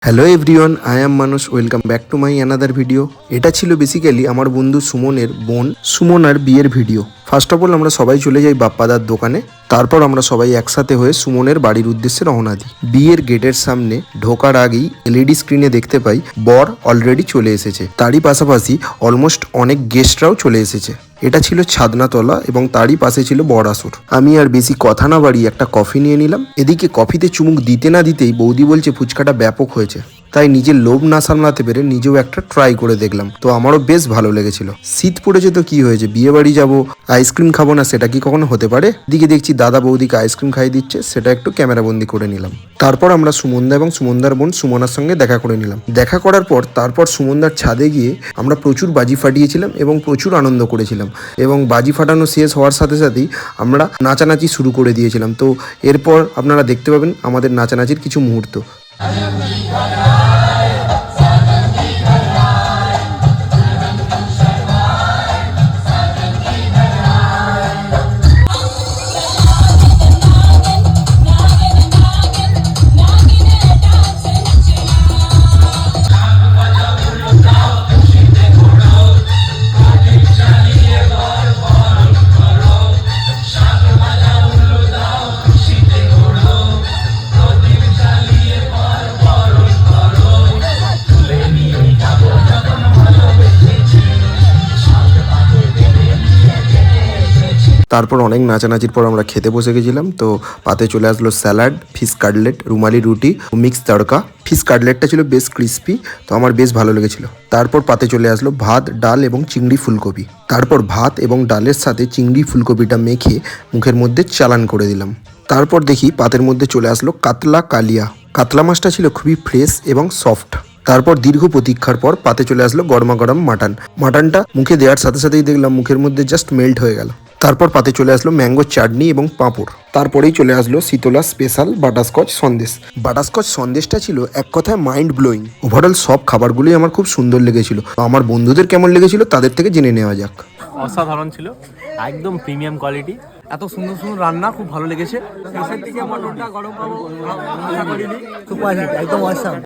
Hello everyone, I am মানুষ। Welcome back to my another video. এটা ছিল basically আমার বন্ধু সুমনের বোন সুমনার বিয়ের ভিডিও। ফার্স্ট অফ অল আমরা সবাই চলে যাই বাপ্পাদার দোকানে। তারপর আমরা সবাই একসাথে হয়ে সুমনের বাড়ির উদ্দেশ্যে রওনা দিই। বিয়ের গেটের সামনে ঢোকার আগেই এলইডি স্ক্রিনে দেখতে পাই বর অলরেডি চলে এসেছে। তারই পাশাপাশি অলমোস্ট অনেক গেস্টরাও চলে এসেছে। এটা ছিল ছাদনাতলা এবং তারই পাশে ছিল বড়াসুর। আমি আর বেশি কথা না বাড়িয়ে একটা কফি নিয়ে নিলাম। এদিকে কফিতে চুমুক দিতে না দিতেই বৌদি বলছে ফুচকাটা ব্যাপক হয়েছে। তাই নিজের লোভ না সামলাতে পেরে নিজেও একটা ট্রাই করে দেখলাম, তো আমারও বেশ ভালো লেগেছিল। শীত পড়েছে তো কি হয়েছে, বিয়ে বাড়ি যাবো, আইসক্রিম খাবো না সেটা কি কখনো হতে পারে? দিকে দেখছি দাদা বৌদিকে আইসক্রিম খাইয়ে দিচ্ছে, সেটা একটু ক্যামেরাবন্দি করে নিলাম। তারপর আমরা সুমনদা এবং সুমনদার বোন সুমনার সঙ্গে দেখা করে নিলাম। দেখা করার পর তারপর সুমনদার ছাদে গিয়ে আমরা প্রচুর বাজি ফাটিয়েছিলাম এবং প্রচুর আনন্দ করেছিলাম। এবং বাজি ফাটানো শেষ হওয়ার সাথে সাথেই আমরা নাচানাচি শুরু করে দিয়েছিলাম। তো এরপর আপনারা দেখতে পাবেন আমাদের নাচানাচির কিছু মুহূর্ত। তারপর অনেক নাচানাচির পর আমরা খেতে বসে গেছিলাম। তো পাতে চলে আসলো স্যালাড, ফিশ কাটলেট, রুমালি রুটি, মিক্স তড়কা। ফিশ কাটলেটটা ছিল বেশ ক্রিস্পি, তো আমার বেশ ভালো লেগেছিল। তারপর পাতে চলে আসলো ভাত, ডাল এবং চিংড়ি ফুলকপি। তারপর ভাত এবং ডালের সাথে চিংড়ি ফুলকপিটা মেখে মুখের মধ্যে চালান করে দিলাম। তারপর দেখি পাতের মধ্যে চলে আসলো কাতলা কালিয়া। কাতলা মাছটা ছিল খুবই ফ্রেশ এবং সফট। তারপর দীর্ঘ প্রতীক্ষার পর পাতে চলে আসলো গরমা গরম মাটন। মাটনটা মুখে দেওয়ার সাথে সাথেই দেখলাম মুখের মধ্যে জাস্ট মেল্ট হয়ে গেল। তারপর পাতে চলে আসলো ম্যাঙ্গো চাটনি এবং পাঁপড়। তারপরেই চলে আসলো Sheetala special butterscotch sandesh. Butterscotch সন্দেশটা ছিল এক কথায় মাইন্ড ব্লোয়িং। ওভারঅল সব খাবারগুলোই আমার খুব সুন্দর লেগেছিল। আমার বন্ধুদের কেমন লেগেছিল তাদের থেকে জেনে নেওয়া যাক। অসাধারণ ছিল, একদম প্রিমিয়াম কোয়ালিটি। এত সুন্দর সুন্দর রান্না খুব ভালো লেগেছে। শেষের দিকে মটনটা গরম পাবো আশা করিনি। সুপার হিট, একদম অসাম।